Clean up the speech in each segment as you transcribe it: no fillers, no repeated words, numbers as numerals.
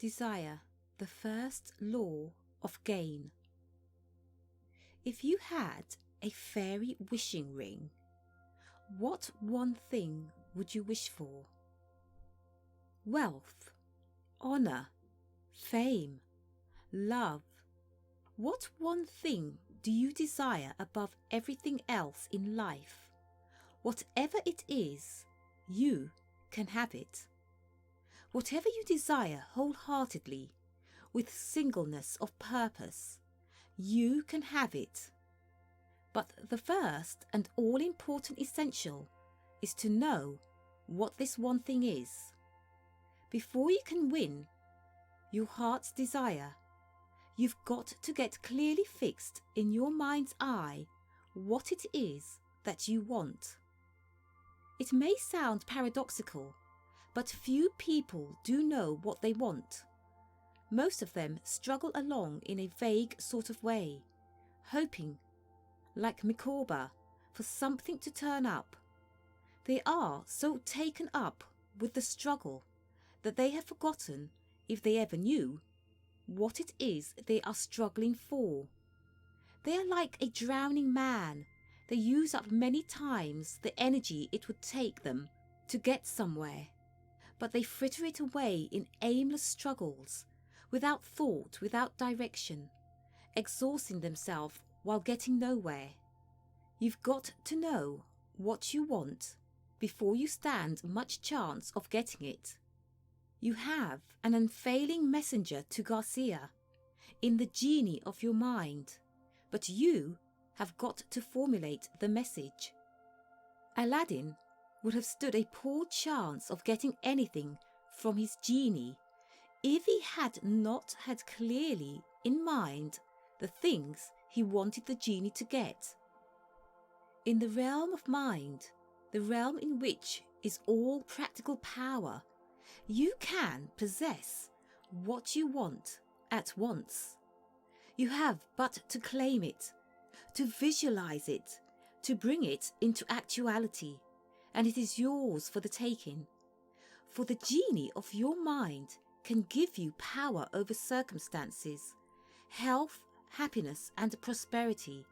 Desire, the first law of gain. If you had a fairy wishing ring, what one thing would you wish for? Wealth, honor, fame, love. What one thing do you desire above everything else in life? Whatever it is, you can have it. Whatever you desire wholeheartedly, with singleness of purpose, you can have it. But the first and all-important essential is to know what this one thing is. Before you can win your heart's desire, you've got to get clearly fixed in your mind's eye what it is that you want. It may sound paradoxical, but few people do know what they want. Most of them struggle along in a vague sort of way, hoping, like Micawber, for something to turn up. They are so taken up with the struggle that they have forgotten, if they ever knew, what it is they are struggling for. They are like a drowning man. They use up many times the energy it would take them to get somewhere, but they fritter it away in aimless struggles, without thought, without direction, exhausting themselves while getting nowhere. You've got to know what you want before you stand much chance of getting it. You have an unfailing messenger to Garcia in the genie of your mind, but you have got to formulate the message. Aladdin would have stood a poor chance of getting anything from his genie if he had not had clearly in mind the things he wanted the genie to get. In the realm of mind, the realm in which is all practical power, you can possess what you want at once. You have but to claim it, to visualize it, to bring it into actuality, and it is yours for the taking. For the genie of your mind can give you power over circumstances, health, happiness, and prosperity,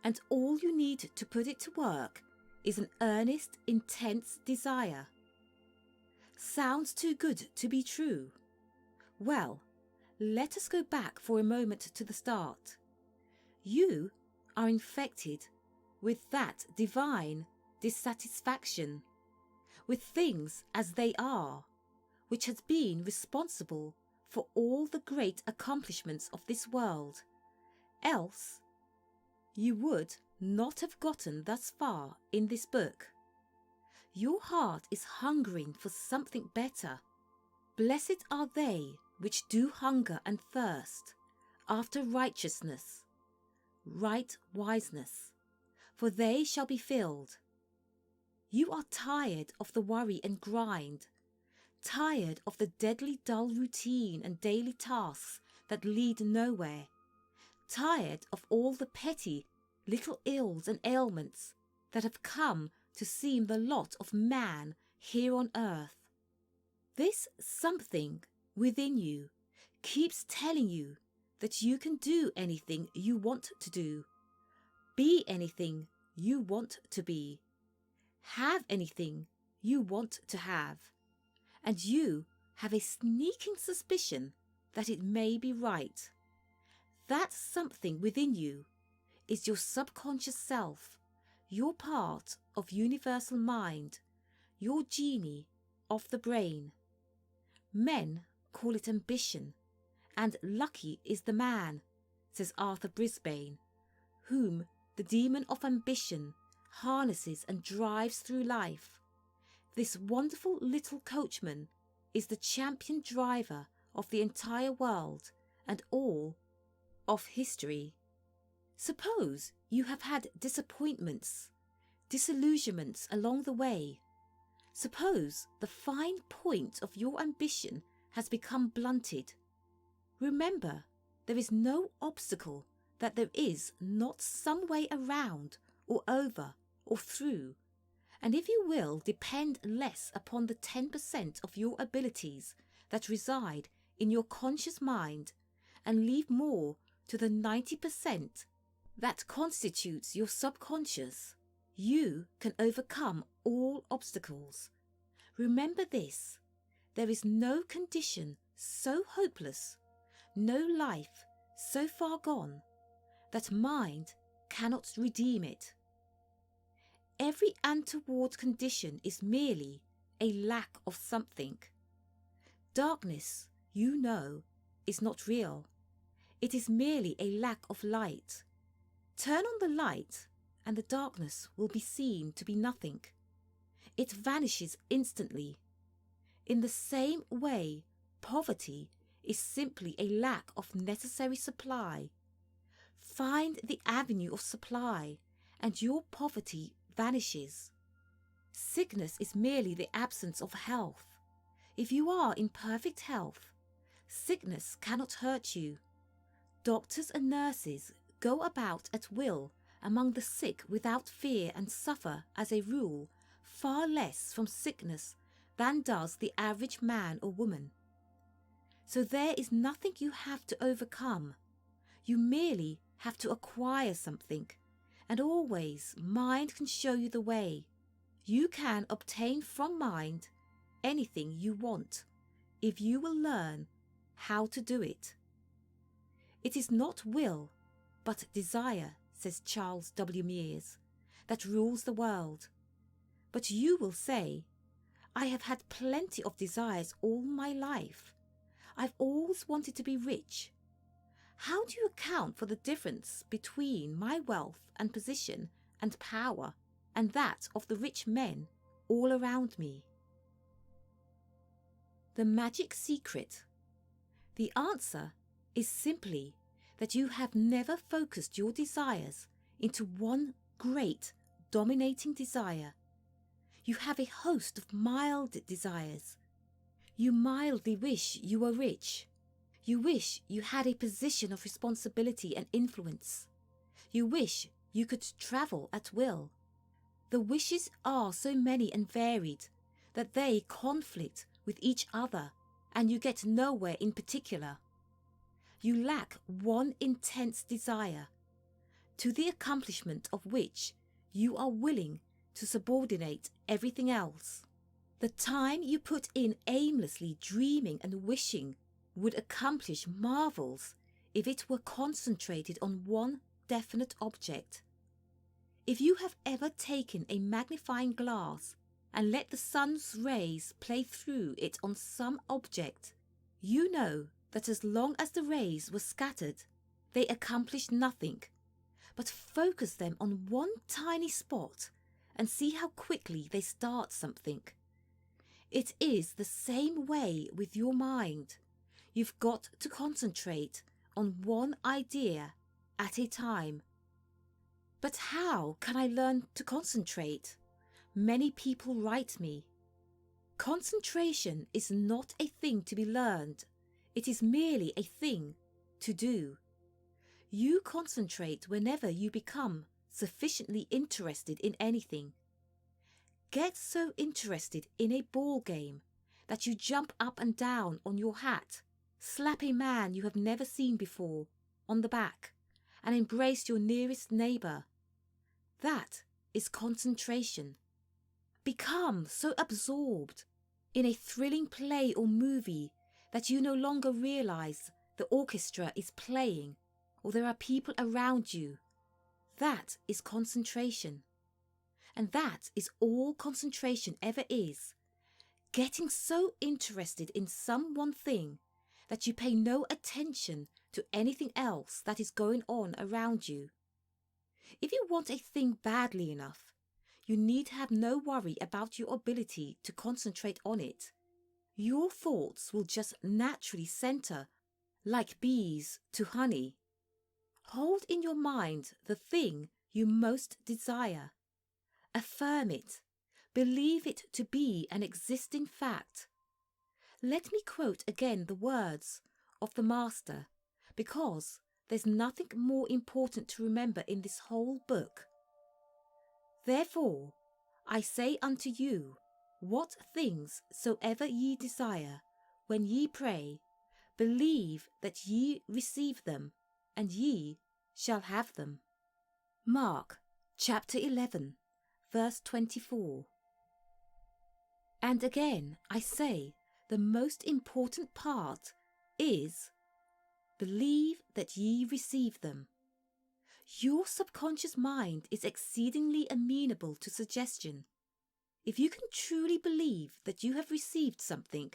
and all you need to put it to work is an earnest, intense desire. Sounds too good to be true. Well, let us go back for a moment to the start. You are infected with that divine dissatisfaction with things as they are, which has been responsible for all the great accomplishments of this world. Else, you would not have gotten thus far in this book. Your heart is hungering for something better. Blessed are they which do hunger and thirst after righteousness, right wiseness, for they shall be filled. You are tired of the worry and grind, tired of the deadly dull routine and daily tasks that lead nowhere, tired of all the petty little ills and ailments that have come to seem the lot of man here on earth. This something within you keeps telling you that you can do anything you want to do, be anything you want to be, have anything you want to have, and you have a sneaking suspicion that it may be right. That something within you is your subconscious self, your part of universal mind, your genie of the brain. Men call it ambition, and lucky is the man, says Arthur Brisbane, whom the demon of ambition harnesses and drives through life. This wonderful little coachman is the champion driver of the entire world and all of history. Suppose you have had disappointments, disillusionments along the way. Suppose the fine point of your ambition has become blunted. Remember, there is no obstacle that there is not some way around or over or through, and if you will depend less upon the 10% of your abilities that reside in your conscious mind and leave more to the 90% that constitutes your subconscious, you can overcome all obstacles. Remember this, there is no condition so hopeless, no life so far gone, that mind cannot redeem it. Every untoward condition is merely a lack of something. Darkness, you know, is not real. It is merely a lack of light. Turn on the light and the darkness will be seen to be nothing. It vanishes instantly. In the same way, poverty is simply a lack of necessary supply. Find the avenue of supply and your poverty vanishes. Sickness is merely the absence of health. If you are in perfect health, sickness cannot hurt you. Doctors and nurses go about at will among the sick without fear and suffer, as a rule, far less from sickness than does the average man or woman. So there is nothing you have to overcome. You merely have to acquire something, and always mind can show you the way. You can obtain from mind anything you want, if you will learn how to do it. It is not will, but desire, says Charles W. Mears, that rules the world. But you will say, I have had plenty of desires all my life. I've always wanted to be rich. How do you account for the difference between my wealth and position and power and that of the rich men all around me? The magic secret. The answer is simply that you have never focused your desires into one great dominating desire. You have a host of mild desires. You mildly wish you were rich. You wish you had a position of responsibility and influence. You wish you could travel at will. The wishes are so many and varied that they conflict with each other, and you get nowhere in particular. You lack one intense desire, to the accomplishment of which you are willing to subordinate everything else. The time you put in aimlessly dreaming and wishing would accomplish marvels if it were concentrated on one definite object. If you have ever taken a magnifying glass and let the sun's rays play through it on some object, you know that as long as the rays were scattered, they accomplished nothing. But focus them on one tiny spot and see how quickly they start something. It is the same way with your mind. You've got to concentrate on one idea at a time. But how can I learn to concentrate? Many people write me. Concentration is not a thing to be learned. It is merely a thing to do. You concentrate whenever you become sufficiently interested in anything. Get so interested in a ball game that you jump up and down on your hat, slap a man you have never seen before on the back, and embrace your nearest neighbour. That is concentration. Become so absorbed in a thrilling play or movie that you no longer realise the orchestra is playing or there are people around you. That is concentration. And that is all concentration ever is. Getting so interested in some one thing that you pay no attention to anything else that is going on around you. If you want a thing badly enough, you need have no worry about your ability to concentrate on it. Your thoughts will just naturally centre, like bees to honey. Hold in your mind the thing you most desire. Affirm it. Believe it to be an existing fact. Let me quote again the words of the Master, because there's nothing more important to remember in this whole book. Therefore, I say unto you, what things soever ye desire, when ye pray, Believe that ye receive them, and ye shall have them. Mark chapter 11, verse 24. And again, I say, the most important part is believe that ye receive them. Your subconscious mind is exceedingly amenable to suggestion. If you can truly believe that you have received something,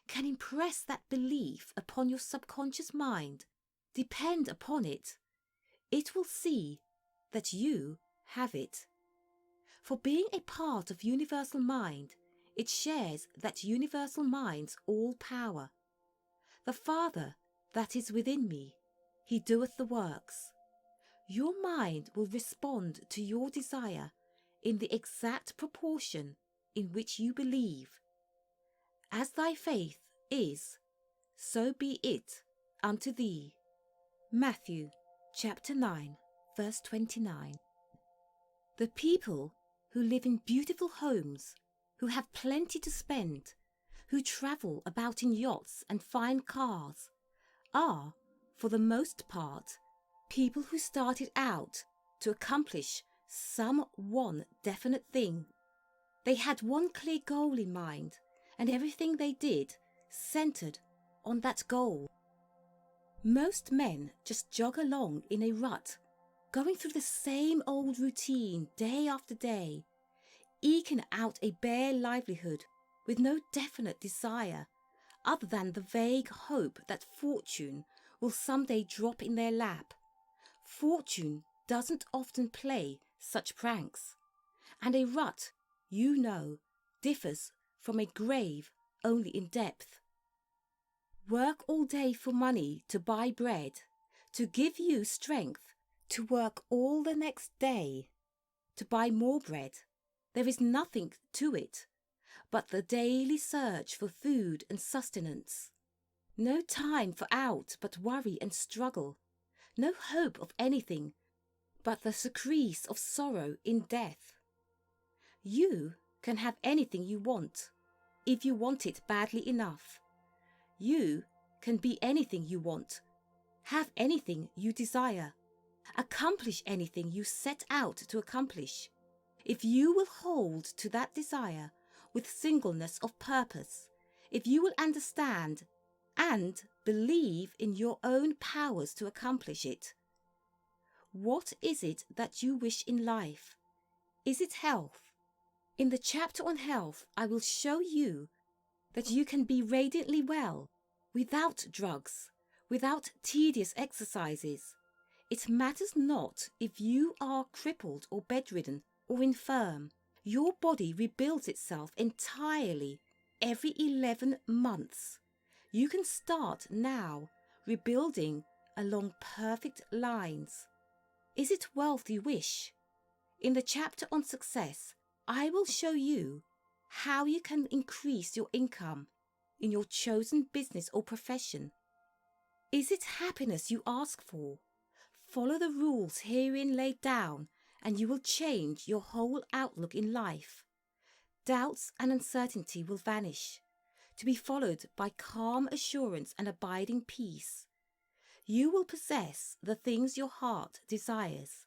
can impress that belief upon your subconscious mind, depend upon it, it will see that you have it. For being a part of universal mind, it shares that universal mind's all power. The Father that is within me, he doeth the works. Your mind will respond to your desire in the exact proportion in which you believe. As thy faith is, so be it unto thee. Matthew chapter 9, verse 29. The people who live in beautiful homes, who have plenty to spend, who travel about in yachts and fine cars, are, for the most part, people who started out to accomplish some one definite thing. They had one clear goal in mind, and everything they did centered on that goal. Most men just jog along in a rut, going through the same old routine day after day, eking out a bare livelihood with no definite desire other than the vague hope that fortune will someday drop in their lap. Fortune doesn't often play such pranks, and a rut, you know, differs from a grave only in depth. Work all day for money to buy bread, to give you strength to work all the next day to buy more bread. There is nothing to it but the daily search for food and sustenance. No time for out but worry and struggle. No hope of anything but the decrease of sorrow in death. You can have anything you want, if you want it badly enough. You can be anything you want, have anything you desire, accomplish anything you set out to accomplish, if you will hold to that desire with singleness of purpose, if you will understand and believe in your own powers to accomplish it. What is it that you wish in life? Is it health? In the chapter on health, I will show you that you can be radiantly well without drugs, without tedious exercises. It matters not if you are crippled or bedridden or infirm. Your body rebuilds itself entirely every 11 months. You can start now rebuilding along perfect lines. Is it wealth you wish? In the chapter on success, I will show you how you can increase your income in your chosen business or profession. Is it happiness you ask for? Follow the rules herein laid down and you will change your whole outlook in life. Doubts and uncertainty will vanish, to be followed by calm assurance and abiding peace. You will possess the things your heart desires.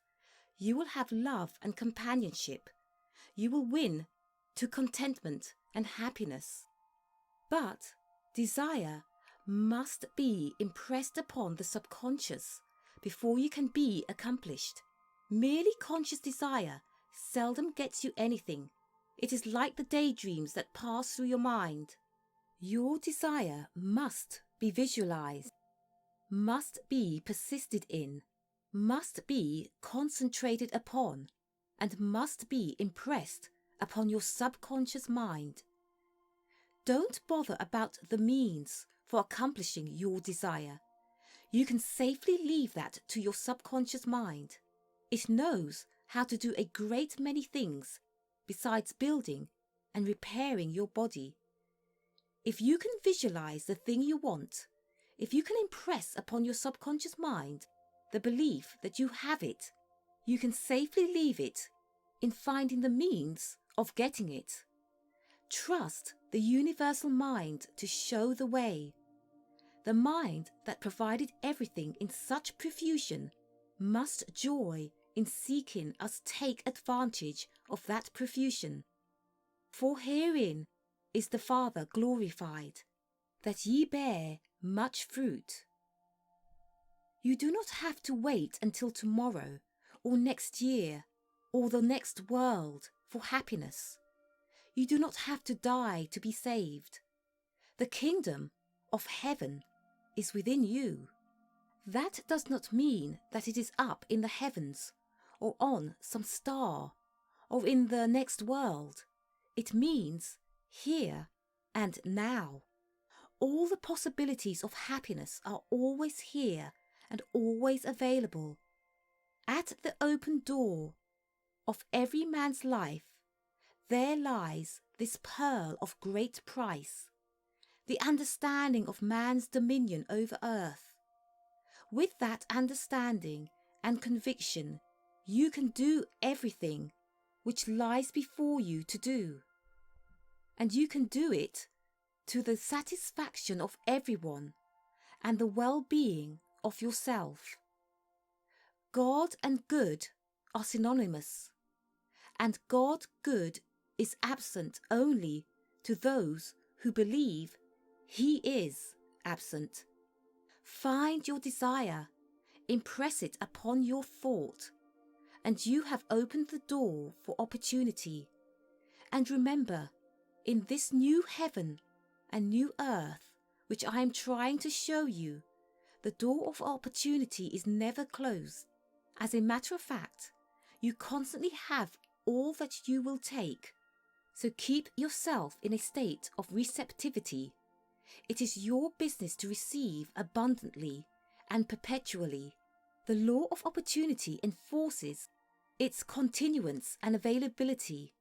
You will have love and companionship. You will win to contentment and happiness. But desire must be impressed upon the subconscious before you can be accomplished. Merely conscious desire seldom gets you anything. It is like the daydreams that pass through your mind. Your desire must be visualized, must be persisted in, must be concentrated upon, and must be impressed upon your subconscious mind. Don't bother about the means for accomplishing your desire. You can safely leave that to your subconscious mind. It knows how to do a great many things besides building and repairing your body. If you can visualize the thing you want, if you can impress upon your subconscious mind the belief that you have it, you can safely leave it in finding the means of getting it. Trust the universal mind to show the way. the mind that provided everything in such profusion must joy in seeking us take advantage of that profusion. For herein is the Father glorified, that ye bear much fruit. You do not have to wait until tomorrow, or next year, or the next world for happiness. You do not have to die to be saved. The kingdom of heaven is within you. That does not mean that it is up in the heavens, or on some star, or in the next world. It means here and now. All the possibilities of happiness are always here and always available. At the open door of every man's life, there lies this pearl of great price, the understanding of man's dominion over earth. With that understanding and conviction, you can do everything which lies before you to do. And you can do it to the satisfaction of everyone and the well-being of yourself. God and good are synonymous, and God good is absent only to those who believe He is absent. Find your desire, impress it upon your thought, and you have opened the door for opportunity. And remember, in this new heaven and new earth, which I am trying to show you, the door of opportunity is never closed. As a matter of fact, you constantly have all that you will take. So keep yourself in a state of receptivity. It is your business to receive abundantly and perpetually. The law of opportunity enforces its continuance and availability.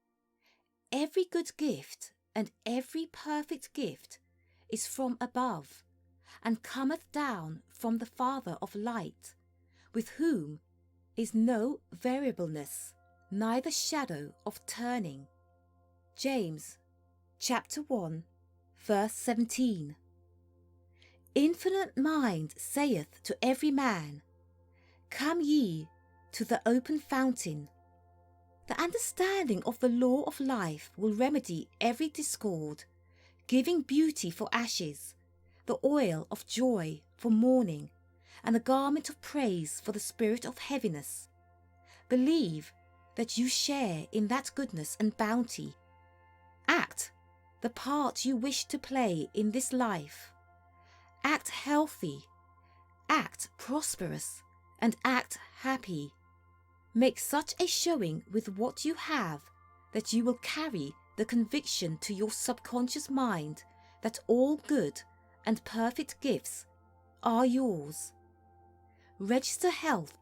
Every good gift and every perfect gift is from above, and cometh down from the Father of light, with whom is no variableness, neither shadow of turning. James chapter 1 verse 17. Infinite mind saith to every man, Come ye to the open fountain. The understanding of the law of life will remedy every discord, giving beauty for ashes, the oil of joy for mourning, and the garment of praise for the spirit of heaviness. Believe that you share in that goodness and bounty. Act the part you wish to play in this life. Act healthy, act prosperous, and act happy. Make such a showing with what you have that you will carry the conviction to your subconscious mind that all good and perfect gifts are yours. Register health,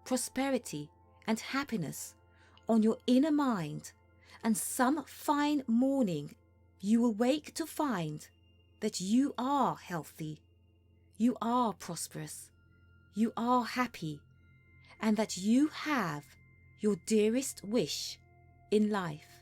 prosperity, and happiness on your inner mind, and some fine morning you will wake to find that you are healthy, you are prosperous, you are happy, and that you have your dearest wish in life.